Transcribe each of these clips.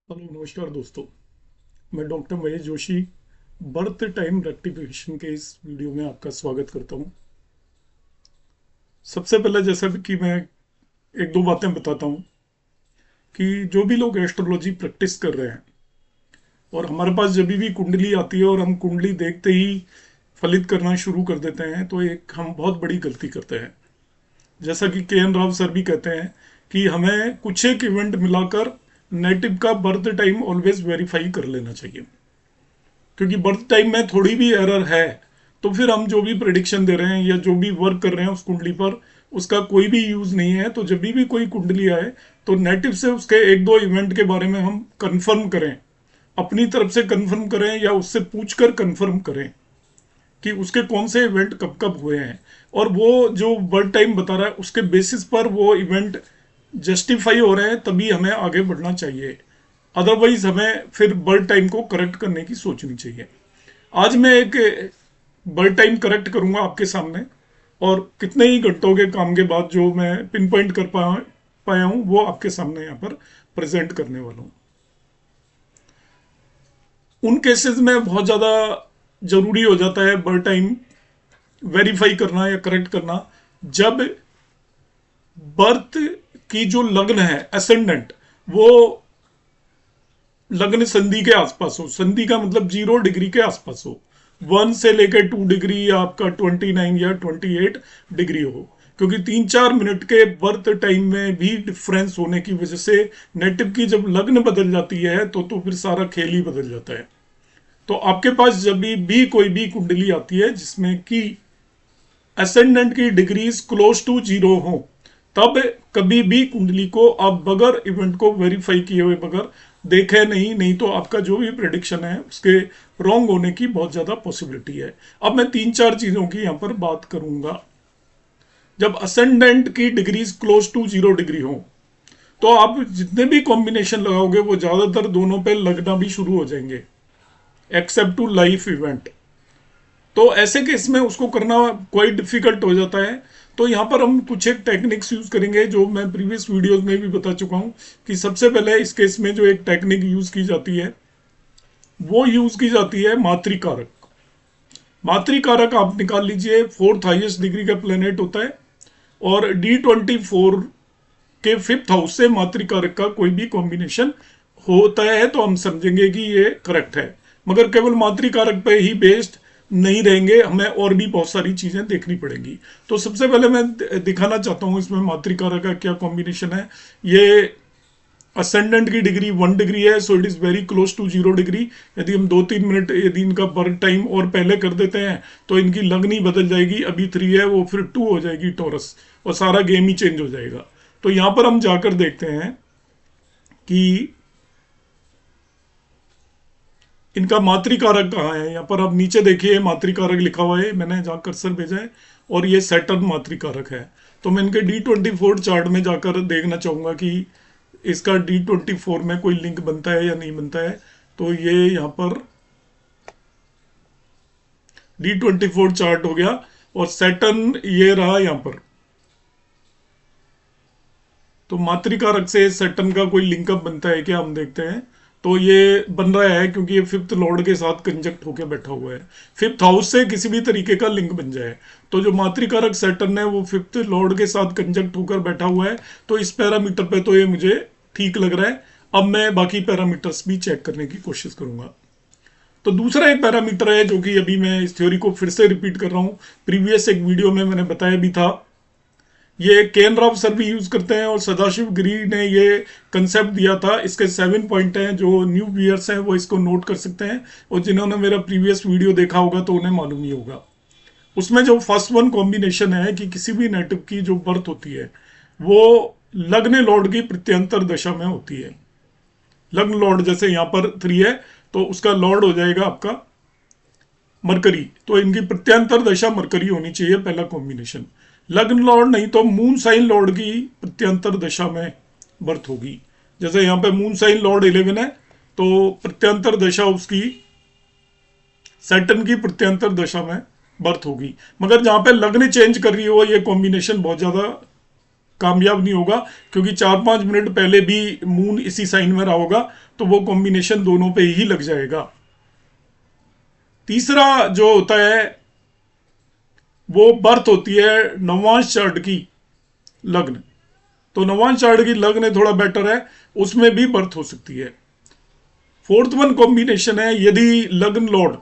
Hello नमस्कार दोस्तों। मैं doctor Mahesh Joshi birth time rectification के इस वीडियो में आपका स्वागत करता हूं। सबसे पहले जैसा कि मैं एक दो बातें बताता हूं कि जो भी लोग एस्ट्रोलॉजी प्रैक्टिस कर रहे हैं और हमारे पास जब भी कुंडली आती है और हम कुंडली देखते ही फलित करना शुरू कर देते हैं तो एक हम बहुत बड़ी गलती करते हैं। जैसा कि के एन राव सर भी कहते हैं कि हमें कुछ एक इवेंट मिलाकर नेटिव का बर्थ टाइम ऑलवेज वेरीफाई कर लेना चाहिए, क्योंकि बर्थ टाइम में थोड़ी भी एरर है तो फिर हम जो भी प्रिडिक्शन दे रहे हैं या जो भी वर्क कर रहे हैं उस कुंडली पर उसका कोई भी यूज नहीं है। तो जब भी कोई कुंडली आए तो नेटिव से उसके एक दो इवेंट के बारे में हम कंफर्म करें, अपनी तरफ से कंफर्म करें या उससे पूछकर कंफर्म करें कि उसके कौन से इवेंट कब कब हुए हैं, और वो जो बर्थ टाइम बता रहा है उसके बेसिस पर वो इवेंट जस्टिफाई हो रहे हैं तभी हमें आगे बढ़ना चाहिए। अदरवाइज हमें फिर बर्थ टाइम को करेक्ट करने की सोचनी चाहिए। आज मैं एक बर्थ टाइम करेक्ट करूंगा आपके सामने, और कितने ही घंटों के काम के बाद जो मैं पिन पॉइंट कर पाया हूं वो आपके सामने यहाँ पर प्रेजेंट करने वाला हूं। उन केसेस में बहुत ज़्यादा जरूरी हो जाता है बर्थ टाइम वेरीफाई करना या करेक्ट करना, जब बर्थ की जो लग्न है असेंडेंट वो लग्न संधि के आसपास हो। संधि का मतलब 0 डिग्री के आसपास हो। 1 से लेकर 2 डिग्री या आपका 29 या 28 डिग्री हो, क्योंकि 3-4 मिनट के बर्थ टाइम में भी डिफरेंस होने की वजह से नेटिव की जब लग्न बदल जाती है तो फिर सारा खेल ही बदल जाता है। तो आपके पास जब भी कोई भी कुंडली आती है जिसमें कि असेंडेंट की डिग्रीज क्लोज टू 0 हो, तब कभी भी कुंडली को आप बगैर इवेंट को वेरीफाई किए हुए बगैर देखे नहीं तो आपका जो भी प्रेडिक्शन है उसके रॉन्ग होने की बहुत ज्यादा पॉसिबिलिटी है। अब मैं 3-4 चीजों की यहाँ पर बात करूंगा। जब असेंडेंट की डिग्रीज क्लोज टू 0 डिग्री हो तो आप जितने भी कॉम्बिनेशन लगाओगे वो ज्यादातर दोनों पे लगना भी शुरू हो जाएंगे, एक्सेप्ट टू लाइफ इवेंट। तो ऐसे केस में उसको करना क्वाइट डिफिकल्ट हो जाता है। तो यहाँ पर हम कुछ एक टेक्निक्स यूज करेंगे जो मैं प्रीवियस वीडियोस में भी बता चुका हूँ कि सबसे पहले इस केस में जो एक टेक्निक यूज की जाती है वो यूज की जाती है मातृकारक। मातृकारक आप निकाल लीजिए, फोर्थ हाईएस्ट डिग्री का प्लेनेट होता है और D24 के फिफ्थ हाउस से मातृकारक का कोई भी कॉम्बिनेशन होता है तो हम समझेंगे कि ये करेक्ट है। मगर केवल मातृकारक पे ही बेस्ड नहीं रहेंगे, हमें और भी बहुत सारी चीजें देखनी पड़ेंगी। तो सबसे पहले मैं दिखाना चाहता हूं इसमें मातृकारक का क्या कॉम्बिनेशन है। ये असेंडेंट की डिग्री 1 डिग्री है, so it is very close to 0 degree. यदि हम 2-3 मिनट यदि इनका बर्थ टाइम और पहले कर देते हैं तो इनकी लगनी बदल जाएगी। अभी 3 है वो फिर 2 हो जाएगी टॉरस, और सारा गेम ही चेंज हो जाएगा। तो यहां पर हम जाकर देखते हैं कि इनका मातृकारक कहाँ है। यहाँ पर आप नीचे देखिए मातृकारक लिखा हुआ है, मैंने जहाँ कर्सर भेजा है, और ये सैटर्न मातृकारक है। तो मैं इनके D24 चार्ट में जाकर देखना चाहूंगा कि इसका D24 में कोई लिंक बनता है या नहीं बनता है। तो ये यहाँ पर D24 चार्ट हो गया, और सैटर्न ये रहा यहाँ पर। तो मातृकारक से सैटर्न का कोई लिंकअप बनता है क्या, हम देखते हैं। तो ये बन रहा है क्योंकि ये फिफ्थ लॉर्ड के साथ कंजक्ट होकर बैठा हुआ है। फिफ्थ हाउस से किसी भी तरीके का लिंक बन जाए तो जो मातृकारक सैटर्न है वो फिफ्थ लॉर्ड के साथ कंजक्ट होकर बैठा हुआ है। तो इस पैरामीटर पे तो ये मुझे ठीक लग रहा है। अब मैं बाकी पैरामीटर्स भी चेक करने की कोशिश करूंगा। तो दूसरा एक पैरामीटर है जो कि अभी मैं इस थ्योरी को फिर से रिपीट कर रहा हूं, प्रीवियस एक वीडियो में मैंने बताया भी था। ये केन राव सर भी यूज करते हैं और सदाशिव गिरी ने ये कंसेप्ट दिया था। इसके 7 पॉइंट हैं, जो न्यू व्यूअर्स हैं वो इसको नोट कर सकते हैं, और जिन्होंने मेरा प्रीवियस वीडियो देखा होगा तो उन्हें मालूम ही होगा। उसमें जो फर्स्ट वन कॉम्बिनेशन है कि किसी भी नेटिव की जो बर्थ होती है वो लग्न लॉर्ड की प्रत्यंतर दशा में होती है। लग्न लॉर्ड जैसे यहाँ पर 3 है तो उसका लॉर्ड हो जाएगा आपका मरकरी। तो इनकी प्रत्यंतर दशा मरकरी होनी चाहिए, पहला कॉम्बिनेशन। लग्न लॉर्ड नहीं तो मून साइन लॉर्ड की प्रत्यंतर दशा में बर्थ होगी। जैसे यहाँ पे मून साइन लॉर्ड 11 है तो प्रत्यंतर दशा उसकी सैटर्न की प्रत्यंतर दशा में बर्थ होगी। मगर जहां पे लग्न चेंज कर रही हो ये कॉम्बिनेशन बहुत ज्यादा कामयाब नहीं होगा, क्योंकि 4-5 मिनट पहले भी मून इसी साइन में रहा होगा, तो वो कॉम्बिनेशन दोनों पे ही लग जाएगा। तीसरा जो होता है वो बर्थ होती है नवांश चार्ट की लग्न। तो नवांश चार्ट की लग्न थोड़ा बेटर है, उसमें भी बर्थ हो सकती है। फोर्थ वन कॉम्बिनेशन है यदि लग्न लॉर्ड,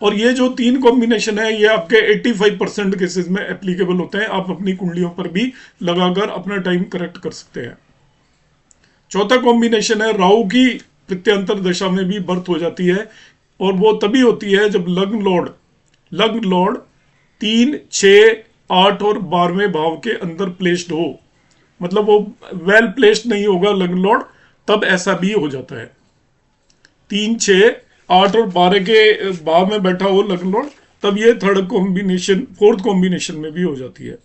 और ये जो 3 कॉम्बिनेशन है ये आपके 85% केसेस में एप्लीकेबल होते हैं। आप अपनी कुंडलियों पर भी लगाकर अपना टाइम करेक्ट कर सकते हैं। चौथा कॉम्बिनेशन है राहु की प्रत्यंतर दशा में भी बर्थ हो जाती है, और वो तभी होती है जब लग्न लॉर्ड 3, 6, 8 और 12वें भाव के अंदर प्लेस्ड हो, मतलब वो वेल प्लेस्ड नहीं होगा लग्न लॉर्ड, तब ऐसा भी हो जाता है। 3, 6, 8 और 12 के भाव में बैठा हो लग्न लॉर्ड, तब ये फोर्थ कॉम्बिनेशन में भी हो जाती है।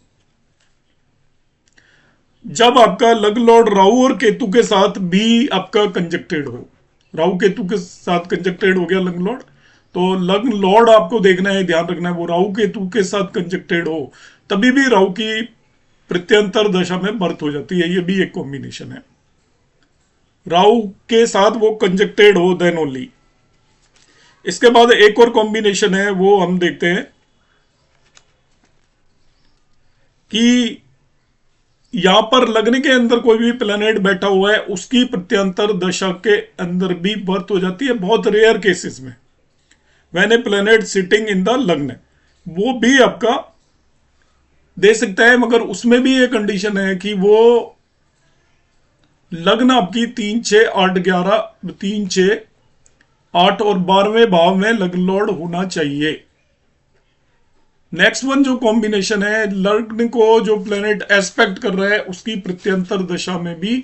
जब आपका लग्न लॉर्ड राहु और केतु के साथ भी आपका कंजक्टेड हो, राहु केतु के साथ कंजक्टेड हो गया लग्न लॉर्ड, तो लग्न लॉर्ड आपको देखना है, ध्यान रखना है वो राहु केतु के साथ कंजक्टेड हो, तभी भी राहु की प्रत्यंतर दशा में बर्थ हो जाती है। ये भी एक कॉम्बिनेशन है, राहु के साथ वो कंजक्टेड हो देन ओनली। इसके बाद एक और कॉम्बिनेशन है, वो हम देखते हैं कि यहां पर लग्न के अंदर कोई भी प्लैनेट बैठा हुआ है, उसकी प्रत्यंतर दशा के अंदर भी बर्थ हो जाती है, बहुत रेयर केसेस में। When A planet sitting in the लग्न, वो भी आपका दे सकता है, मगर उसमें भी एक कंडीशन है कि वो लग्न आपकी 3, 6, 8, 11, 3, 6, 8 और 12वें भाव में लग्न लॉर्ड होना चाहिए। नेक्स्ट वन जो कॉम्बिनेशन है, लग्न को जो प्लेनेट एस्पेक्ट कर रहा है उसकी प्रत्यंतर दशा में भी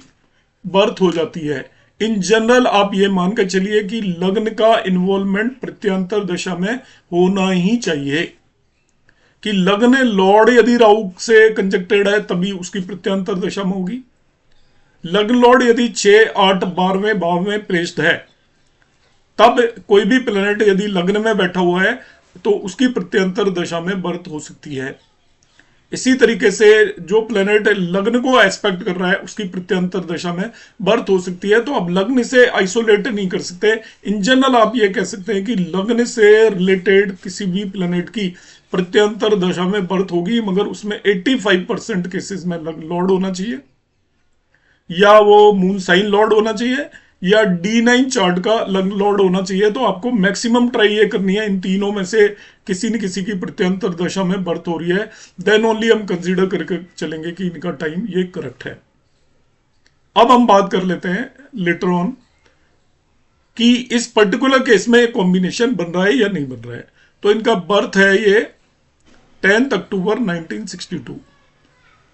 बर्थ हो जाती है। इन जनरल आप ये मान के चलिए कि लग्न का इन्वॉल्वमेंट प्रत्यंतर दशा में होना ही चाहिए, कि लग्न लॉर्ड यदि राहु से कंजक्टेड है तभी उसकी प्रत्यंतर दशा में होगी। लग्न लॉर्ड यदि 6, 8, 12वें भाव में प्लेस्ड है, तब कोई भी प्लेनेट यदि लग्न में बैठा हुआ है तो उसकी प्रत्यंतर दशा में बर्थ हो सकती है। इसी तरीके से जो प्लेनेट लग्न को एस्पेक्ट कर रहा है उसकी प्रत्यंतर दशा में बर्थ हो सकती है। तो आप लग्न से आइसोलेट नहीं कर सकते। इन जनरल आप ये कह सकते हैं कि लग्न से रिलेटेड किसी भी प्लेनेट की प्रत्यंतर दशा में बर्थ होगी, मगर उसमें 85% केसेस में लॉर्ड होना चाहिए, या वो मून साइन लॉर्ड होना चाहिए, या D9 चार्ट का लग्न लॉर्ड होना चाहिए। तो आपको मैक्सिमम ट्राई ये करनी है इन तीनों में से किसी न किसी की प्रत्यंतर दशा में बर्थ हो रही है, देन ओनली हम कंसीडर करके चलेंगे कि इनका टाइम ये करेक्ट है। अब हम बात कर लेते हैं लेटर ऑन कि इस पर्टिकुलर केस में कॉम्बिनेशन बन रहा है या नहीं बन रहा है। तो इनका बर्थ है ये 10 अक्टूबर 1962।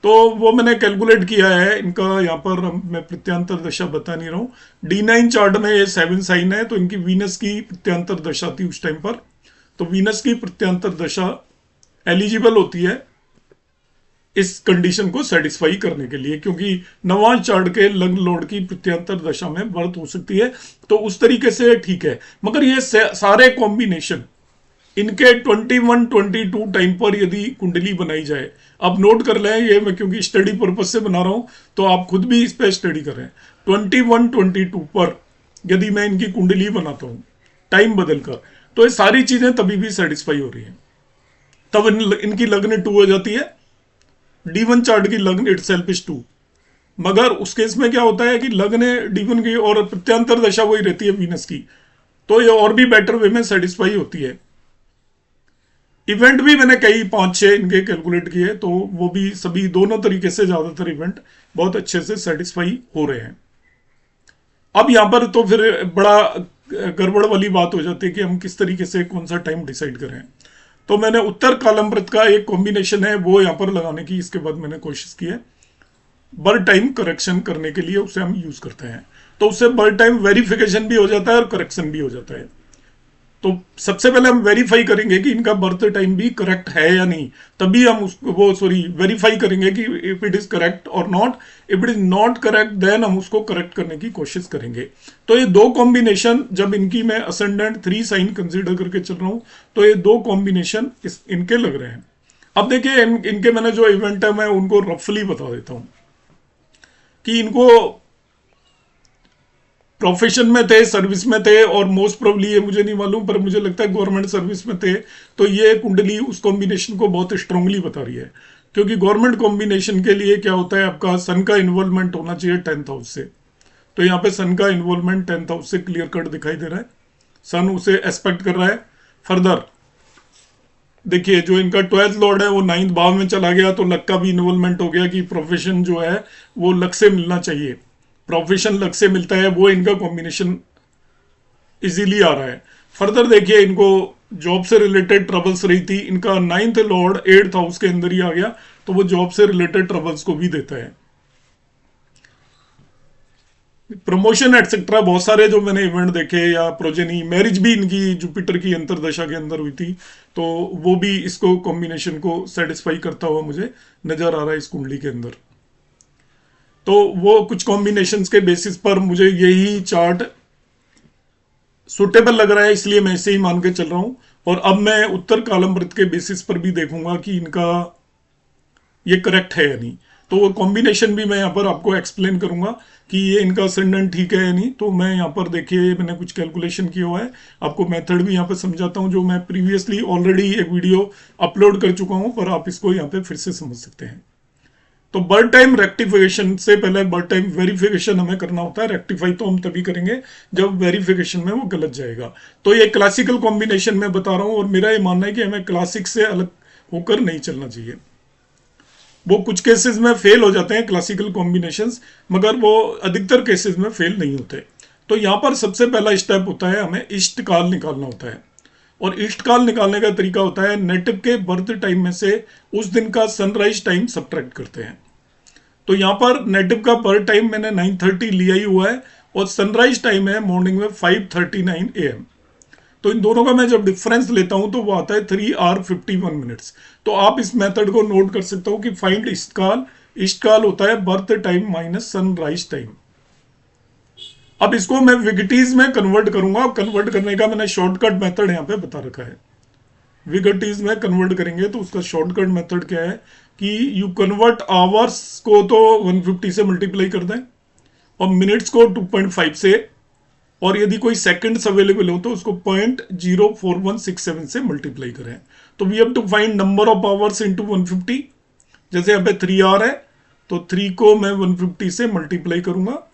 तो वो मैंने कैलकुलेट किया है इनका, यहाँ पर मैं प्रत्यंतर दशा बता नहीं रहा हूँ। D9 चार्ट में ये 7 साइन है, तो इनकी वीनस की प्रत्यंतर दशा थी उस टाइम पर। तो वीनस की प्रत्यंतर दशा एलिजिबल होती है इस कंडीशन को सेटिस्फाई करने के लिए, क्योंकि नवांश चार्ट के लग्न लॉर्ड की प्रत्यंतर दशा में बर्थ हो सकती है, तो उस तरीके से ठीक है। मगर ये सारे कॉम्बिनेशन इनके 21, 22 टाइम पर यदि कुंडली बनाई जाए, आप नोट कर लें, ये मैं क्योंकि स्टडी पर्पज से बना रहा हूं तो आप खुद भी इस पर स्टडी करें। 21, 22 पर यदि मैं इनकी कुंडली बनाता हूं टाइम बदलकर, तो ये सारी चीजें तभी भी सेटिस्फाई हो रही हैं। तब इनकी लग्न 2 हो जाती है। D1 चार्ट की लग्न इट सेल्फ इज 2, मगर उस केस में क्या होता है कि लग्न D1 की और प्रत्यंतर दशा वही रहती है वीनस की, तो ये और भी बेटर वे में सेटिस्फाई होती है। इवेंट भी मैंने कई 5-6 इनके कैलकुलेट किए, तो वो भी सभी दोनों तरीके से ज्यादातर इवेंट बहुत अच्छे से सेटिस्फाई हो रहे हैं। अब यहां पर तो फिर बड़ा गड़बड़ वाली बात हो जाती है कि हम किस तरीके से कौन सा टाइम डिसाइड करें। तो मैंने उत्तर कालम व्रत का एक कॉम्बिनेशन है वो यहां पर लगाने की इसके बाद मैंने कोशिश की है। बर्थ टाइम करेक्शन करने के लिए उसे हम यूज करते हैं, तो उससे बर्थ टाइम वेरिफिकेशन भी हो जाता है और करेक्शन भी हो जाता है। तो सबसे पहले हम वेरीफाई करेंगे कि इनका बर्थ टाइम भी करेक्ट है या नहीं, तभी हम उसको वेरीफाई करेंगे कि इफ इट इज करेक्ट और not. If it is not correct then हम उसको करेक्ट करने की कोशिश करेंगे। तो ये 2 कॉम्बिनेशन, जब इनकी मैं असेंडेंट 3 साइन कंसीडर करके चल रहा हूं, तो ये 2 कॉम्बिनेशन इनके लग रहे हैं। अब देखिए इनके मैंने जो इवेंट है मैं उनको रफली बता देता हूं कि इनको प्रोफेशन में थे, सर्विस में थे, और मोस्ट प्रोबली ये मुझे नहीं मालूम पर मुझे लगता है गवर्नमेंट सर्विस में थे। तो ये कुंडली उस कॉम्बिनेशन को बहुत स्ट्रांगली बता रही है, क्योंकि गवर्नमेंट कॉम्बिनेशन के लिए क्या होता है, आपका सन का इन्वॉल्वमेंट होना चाहिए 10th हाउस से। तो यहाँ पे सन का इन्वॉल्वमेंट 10th हाउस से क्लियर कट दिखाई दे रहा है, सन उसे एक्सपेक्ट कर रहा है। फर्दर देखिए जो इनका 12th लॉर्ड है वो 9th भाव में चला गया, तो लक का भी इन्वॉल्वमेंट हो गया कि प्रोफेशन जो है वो लक से मिलना चाहिए, प्रोफेशन लक से मिलता है, वो इनका कॉम्बिनेशन इजीली आ रहा है। फर्दर देखिए इनको जॉब से रिलेटेड ट्रबल्स रही थी, इनका 9th लॉर्ड 8th हाउस के अंदर ही आ गया, तो वो जॉब से रिलेटेड ट्रबल्स को भी देता है। प्रमोशन एटसेट्रा बहुत सारे जो मैंने इवेंट देखे, या प्रोजेनी मैरिज भी इनकी जुपिटर की अंतरदशा के अंदर हुई थी, तो वो भी इसको कॉम्बिनेशन को सेटिस्फाई करता हुआ मुझे नजर आ रहा है इस कुंडली के अंदर। तो वो कुछ कॉम्बिनेशंस के बेसिस पर मुझे यही चार्ट सुटेबल लग रहा है, इसलिए मैं इसे ही मान के चल रहा हूं। और अब मैं उत्तर कालम वृत्त के बेसिस पर भी देखूंगा कि इनका ये करेक्ट है या नहीं। तो वो कॉम्बिनेशन भी मैं यहाँ पर आपको एक्सप्लेन करूंगा कि ये इनका असेंडेंट ठीक है या नहीं। तो मैं यहाँ पर देखिए मैंने कुछ कैलकुलेशन किया हुआ है, आपको मेथड भी यहाँ पर समझाता हूँ, जो मैं प्रीवियसली ऑलरेडी एक वीडियो अपलोड कर चुका हूँ, पर आप इसको यहाँ पे फिर से समझ सकते हैं। तो बर्थ टाइम रेक्टिफिकेशन से पहले बर्थ टाइम वेरिफिकेशन हमें करना होता है। रेक्टिफाई तो हम तभी करेंगे जब वेरिफिकेशन में वो गलत जाएगा। तो ये क्लासिकल कॉम्बिनेशन में बता रहा हूं, और मेरा ये मानना है कि हमें क्लासिक से अलग होकर नहीं चलना चाहिए। वो कुछ केसेस में फेल हो जाते हैं क्लासिकल कॉम्बिनेशंस, मगर वो अधिकतर केसेस में फेल नहीं होते। तो यहाँ पर सबसे पहला स्टेप होता है, हमें इष्ट काल निकालना होता है। और इष्ट काल निकालने का तरीका होता है, नेटिव के बर्थ टाइम में से उस दिन का सनराइज टाइम सब्ट्रैक्ट करते हैं। तो यहाँ पर नेटिव का बर्थ टाइम मैंने 9:30 लिया ही हुआ है, और सनराइज टाइम है मॉर्निंग में 5:39 AM। तो इन दोनों का मैं जब डिफरेंस लेता हूं तो वो आता है 3 hours 51 minutes। तो आप इस मेथड को नोट कर सकते हो कि फाइंड इष्टकाल, इष्टकाल होता है birth time minus sunrise time. अब इसको मैं विगटीज में कन्वर्ट करूंगा, कन्वर्ट करने का मैंने शॉर्टकट मेथड यहाँ पे बता रखा है। विगटीज में कन्वर्ट करेंगे तो उसका शॉर्टकट मेथड क्या है कि यू कन्वर्ट आवर्स को तो 150 से मल्टीप्लाई कर दें, और मिनट्स को 2.5 से, और यदि कोई सेकंड्स अवेलेबल हो तो उसको 0.04167 से मल्टीप्लाई करें। तो we have to find number of hours into 150। जैसे यहाँ पे 3 आवर है, तो 3 को मैं 150 से मल्टीप्लाई करूंगा।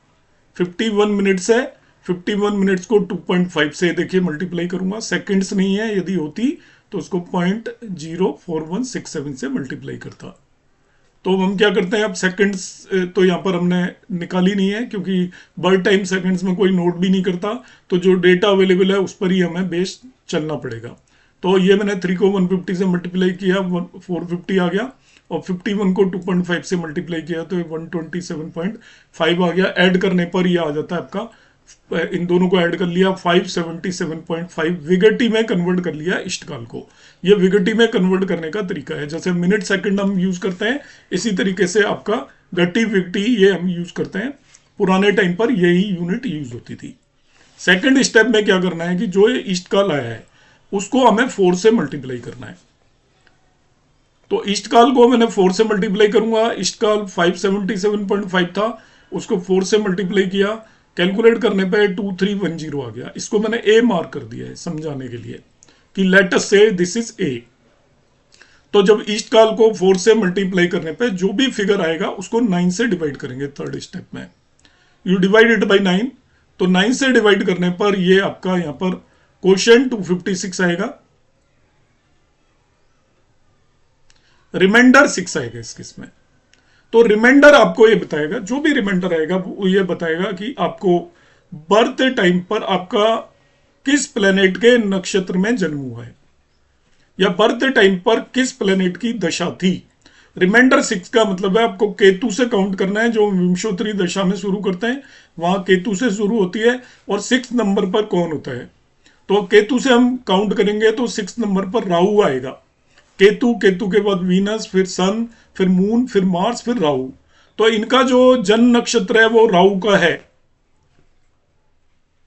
51 मिनट्स है, 51 मिनट्स को 2.5 से देखिए मल्टीप्लाई करूंगा। सेकंड्स नहीं है, यदि होती तो उसको 0.04167 से मल्टीप्लाई करता। तो हम क्या करते हैं, अब सेकंड्स तो यहाँ पर हमने निकाली नहीं है, क्योंकि बर्थ टाइम सेकंड्स में कोई नोट भी नहीं करता, तो जो डेटा अवेलेबल है उस पर ही हमें बेस चलना पड़ेगा। तो ये मैंने 3 को 150 से मल्टीप्लाई किया, 450 आ गया, और 51 को 2.5 से मल्टीप्लाई किया तो 127.5 आ गया। ऐड करने पर ये आ जाता है आपका, इन दोनों को ऐड कर लिया 577.5, विगटी में कन्वर्ट कर लिया इष्टकाल को। ये विगटी में कन्वर्ट करने का तरीका है, जैसे मिनट सेकंड हम यूज करते हैं, इसी तरीके से आपका गट्टी विगटी ये हम यूज करते हैं। पुराने टाइम पर यही यूनिट यूज होती थी। सेकंड स्टेप में क्या करना है कि जो ये इष्टकाल आया है उसको हमें 4 से मल्टीप्लाई करना है। तो इष्टकाल को मैंने 4 से मल्टीप्लाई करूंगा। इष्टकाल 577.5 था, उसको 4 से मल्टीप्लाई किया, कैलकुलेट करने पे 2310 आ गया। इसको मैंने ए मार्क कर दिया है समझाने के लिए कि लेट अस से दिस इज ए। तो जब ईस्ट काल को 4 से मल्टीप्लाई करने पे जो भी फिगर आएगा उसको 9 से डिवाइड करेंगे। थर्ड स्टेप में यू डिवाइड इट बाई 9, तो 9 से डिवाइड करने पर ये आपका यहां पर क्वोशिएंट 256 आएगा, रिमाइंडर 6 आएगा इस केस में। तो रिमाइंडर आपको ये बताएगा, जो भी रिमाइंडर आएगा वो ये बताएगा कि आपको बर्थ टाइम पर आपका किस प्लेनेट के नक्षत्र में जन्म हुआ है, या बर्थ टाइम पर किस प्लेनेट की दशा थी। रिमाइंडर 6 का मतलब है आपको केतु से काउंट करना है, जो विंशोत्तरी दशा में शुरू करते हैं वहां केतु से शुरू होती है, और 6 नंबर पर कौन होता है। तो केतु से हम काउंट करेंगे तो 6 नंबर पर राहु आएगा। केतु, केतु के बाद वीनस, फिर सन, फिर मून, फिर मार्स, फिर राहु। तो इनका जो जन्म नक्षत्र है वो राहु का है,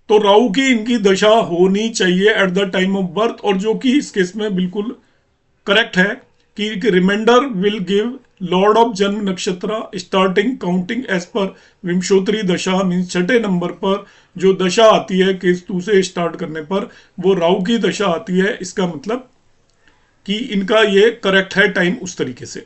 तो राहु की इनकी दशा होनी चाहिए at the time of birth, और जो कि इस केस में बिल्कुल करेक्ट है कि reminder will give lord of जन्म नक्षत्र स्टार्टिंग काउंटिंग एज पर विंशोत्तरी दशा, मीन छठे नंबर पर जो दशा आती है केतु से स्टार्ट करने पर वो राहु की दशा आती है। इसका मतलब कि इनका ये करेक्ट है टाइम उस तरीके से।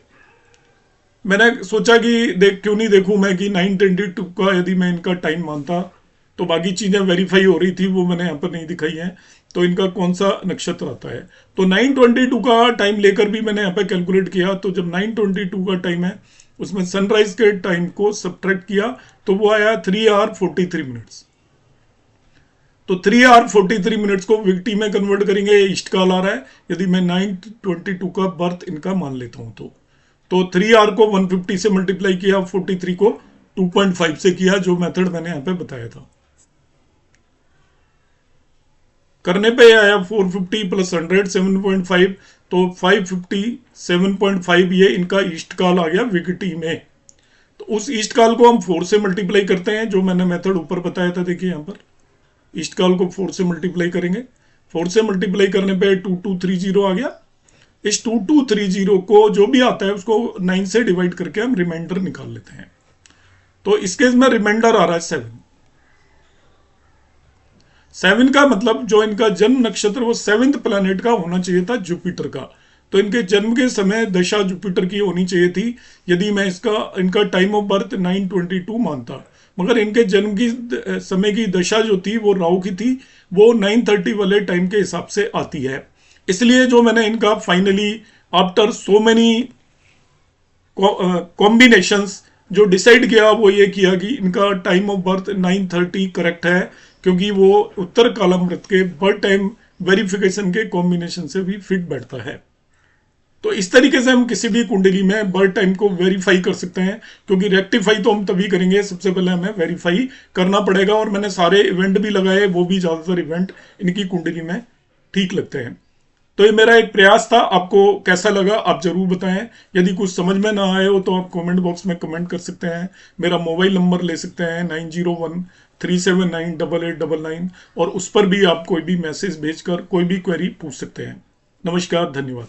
मैंने सोचा कि क्यों नहीं देखूं मैं कि 922 का यदि मैं इनका टाइम मानता तो बाकी चीजें वेरीफाई हो रही थी, वो मैंने यहाँ पर नहीं दिखाई हैं। तो इनका कौन सा नक्षत्र आता है, तो 922 का टाइम लेकर भी मैंने यहाँ पे कैलकुलेट किया। तो जब 922 का टाइम है उसमें सनराइज के टाइम को सब्ट्रैक्ट किया तो वो आया 3 आवर 43 मिनट्स। तो 3 आवर 43 मिनट्स को वीकटी में कन्वर्ट करेंगे, ईस्ट काल आ रहा है। यदि मैं 922 का बर्थ इनका मान लेता हूं तो 3 आवर को 150 से मल्टीप्लाई किया, 43 को 2.5 से किया, जो मेथड मैंने यहां पे बताया था। करने पे आया 450 प्लस 100 7.5, तो 550 7.5 ये इनका ईस्ट काल आ गया वीकटी में। तो उस ईस्ट काल को हम 4 से मल्टीप्लाई करते हैं, जो मैंने मेथड ऊपर बताया था। देखिए यहाँ पर ईस्ट काल को 4 से मल्टीप्लाई करेंगे, 4 से मल्टीप्लाई करने पे 2230 आ गया। इस 2230 को जो भी आता है उसको 9 से डिवाइड करके हम रिमाइंडर निकाल लेते हैं। तो इस केस में रिमाइंडर आ रहा है 7 का मतलब जो इनका जन्म नक्षत्र वो 7th प्लैनेट का होना चाहिए था, जुपिटर का। तो इनके जन्म के समय दशा जुपिटर की होनी चाहिए थी यदि मैं इनका टाइम ऑफ बर्थ 922 मानता। मगर इनके जन्म की समय की दशा जो थी वो राहु की थी, वो 930 वाले टाइम के हिसाब से आती है। इसलिए जो मैंने इनका finally after so many combinations जो डिसाइड किया वो ये किया कि इनका टाइम ऑफ बर्थ 930 करेक्ट है, क्योंकि वो उत्तर कालामृत के बर्थ टाइम वेरिफिकेशन के कॉम्बिनेशन से भी फिट बैठता है। तो इस तरीके से हम किसी भी कुंडली में बर्थ टाइम को वेरीफाई कर सकते हैं, क्योंकि रेक्टिफाई तो हम तभी करेंगे, सबसे पहले हमें वेरीफाई करना पड़ेगा। और मैंने सारे इवेंट भी लगाए, वो भी ज्यादातर इवेंट इनकी कुंडली में ठीक लगते हैं। तो ये मेरा एक प्रयास था, आपको कैसा लगा आप जरूर बताएं। यदि कुछ समझ में ना आए हो तो आप कमेंट बॉक्स में कमेंट कर सकते हैं। मेरा मोबाइल नंबर ले सकते हैं 9013798899, और उस पर भी आप कोई भी मैसेज भेजकर कोई भी क्वेरी पूछ सकते हैं। नमस्कार, धन्यवाद।